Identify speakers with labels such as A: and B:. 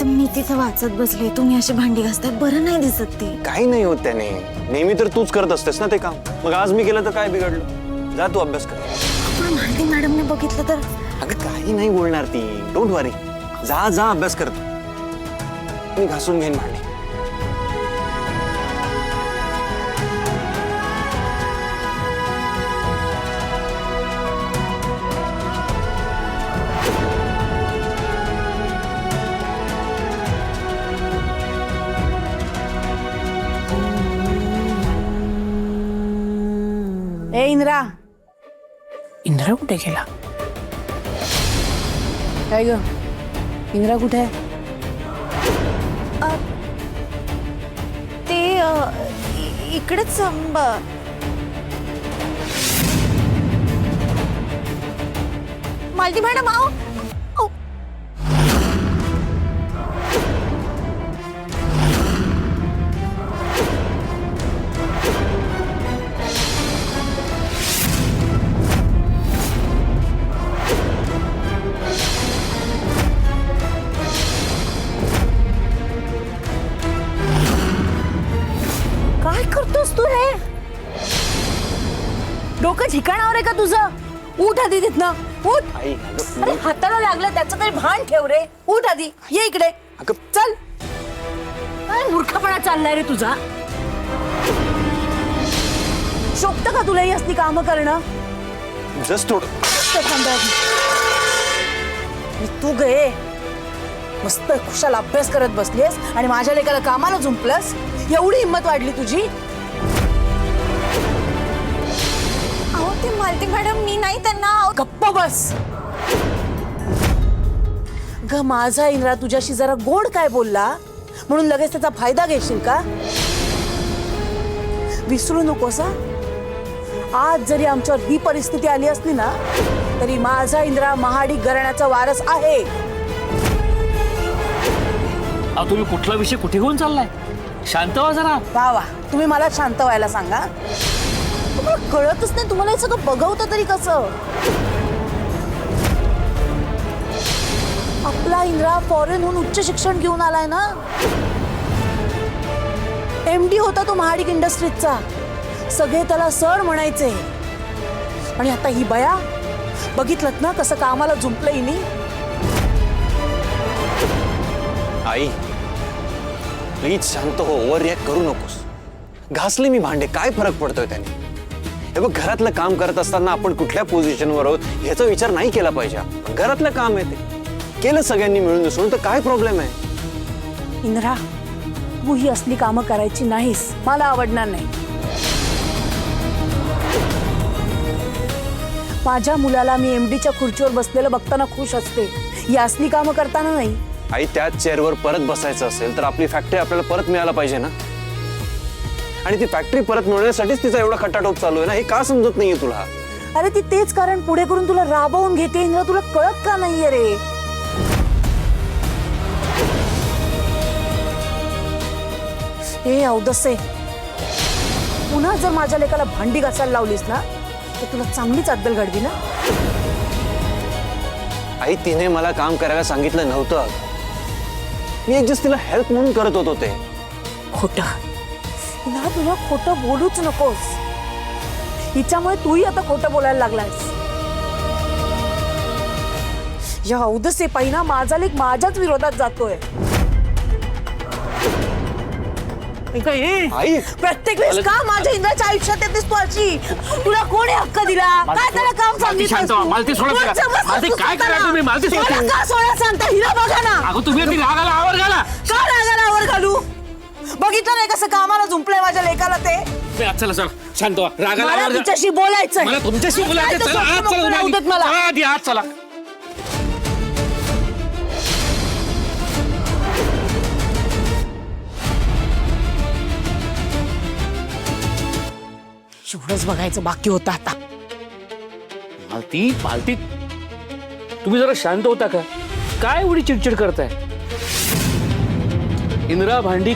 A: मी तिथं वाचत बसले, तुम्ही अशी भांडी घासताय, बरं नाही दिसत ते.
B: काही नाही होत त्याने. नेहमी तर तूच करत असतेस ना ते काम. मग आज मी केलं तर काय बिघडलं? जा तू अभ्यास कर.
A: पण मालती मॅडमने बघितलं तर?
B: अगं काही नाही बोलणार ती. डोंट वरी. जा जा अभ्यास कर. मी घासून घेईन भांडी.
C: ए इंद्रा, इंद्रा कुठे गेला? काय ग, इंद्रा कुठे आहे?
A: ते इकडेच मालती मॅडम आओ. काय करतोस तू हे?
C: डोकं ठिकाणावर आहे का तुझं? उठ आधी तिथनं, उठ.
B: आई
C: अरे हाताला लागलं, त्याचं काही भान ठेव रे. उठ आधी, ये इकडे.
B: अगं
C: चल. काय मूर्खपणा चाललाय रे तुझा? शोभतं का तुला ही असली कामं करणं?
B: जस्ट थोडं.
C: तू गे मस्त खुशाल अभ्यास करत बसलीस आणि माझ्या लेकाला कामाला झुंपलंस. एवढी हिंमत वाढली तुझी?
A: अहो ते मालती मॅडम, मी नाही त्यांना.
C: गप्प बस ग. माझा इंद्रा तुझ्याशी जरा गोड काय बोलला म्हणून लगेच त्याचा फायदा घेशील का? विसरू नकोस हा. आज जरी आमच्यावर ही परिस्थिती आली असली ना, तरी माझा इंद्रा महाडिक घराण्याचा वारस आहे.
D: तुम्ही कुठला विषय कुठे घेऊन चाललाय? शांत व्हा जरा.
C: वा वा, तुम्ही मला शांत व्हायला सांगा. तुम्हाला कळतच नाही, तुम्हाला हे सगळं बघवतं तरी कसं? आपला इंद्रा फॉरेनहून उच्च शिक्षण घेऊन आलाय ना. MD होता तो महाडिक इंडस्ट्रीजचा. सगळे त्याला सर म्हणायचे. आणि आता ही बया बघितलत ना कसं कामाला झुंपलं हिनी.
B: आई प्लीज शांत हो. ओव्हर रिॲक्ट करू नकोस. घासले मी भांडे, काय फरक पडतोय त्याने? हे बघ, घरातलं काम करत असताना आपण कुठल्या पोझिशनवर आहोत याचा विचार नाही केला पाहिजे. घरातलं काम आहे ते केलं सगळ्यांनी मिळून मिसळून, तर काय प्रॉब्लेम आहे?
C: इंद्रा, तू ही असली कामं करायची नाहीस. मला आवडणार नाही. माझ्या मुलाला मी MDच्या खुर्चीवर बसलेलं बघताना खुश असते. ही असली कामं करताना नाही.
B: आई त्याच चेअरवर परत बसायचं असेल तर आपली फॅक्टरी आपल्याला परत मिळायला पाहिजे ना. आणि ती फॅक्टरी परत मिळवण्यासाठीच तिचा एवढा खटाटोप चालू आहे ना. हे का समजत नाहीये तुला?
C: अरे ती तेच कारण पुढे करून तुला राबवून घेते. इंद्रा, तुला कळत का नाहीये रे? हे अवदसे, पुन्हा जर माझ्या लेकाला भांडी घासायला लावलीस ना, तर तुला चांगलीच अद्दल घडवी ना.
B: आई तिने मला काम करायला सांगितलं नव्हतं. मी जस्ट तिला हेल्प म्हणून करत होतो ते.
C: खोटं इंद्रा, तुला खोटं बोलूच नकोस. हिच्यामुळे तूही आता खोटं बोलायला लागलायस. या अवदसे पहिला माझा लेक माझ्याच विरोधात जातोय.
B: आई
C: प्रत्येक वेळेस का माझ्या इंद्राच्या आयुष्यात येतेस तू अशी? तुला कोणी हक्क दिला? काय त्याला काम सांगितलं?
D: मालती सोडा तिला. मालती काय करा तुम्ही? मालती सोडा.
C: का सोडा सांगता? हिला बघा ना.
D: अगं तुम्ही ती रागाला आवर घाला.
C: का रागाला आवर घालू? बघितलं नाही कसं कामाला झुंपलंय माझ्या लेकाला ते?
D: चला चला शांत व्हा. रागाला
C: मला
D: आवर घाला.
C: तुझ्याशी बोलायचंय.
D: मला तुमच्याशी बोलायचं. चला आत चला.
C: राहू देत मला.
D: चला आधी आत चला.
C: एवढंच बघायचं बाकी होतं आता.
D: मालती मालती तुम्ही जरा शांत होता का? काय एवढी चिडचिड करताय? इंदिरा भांडी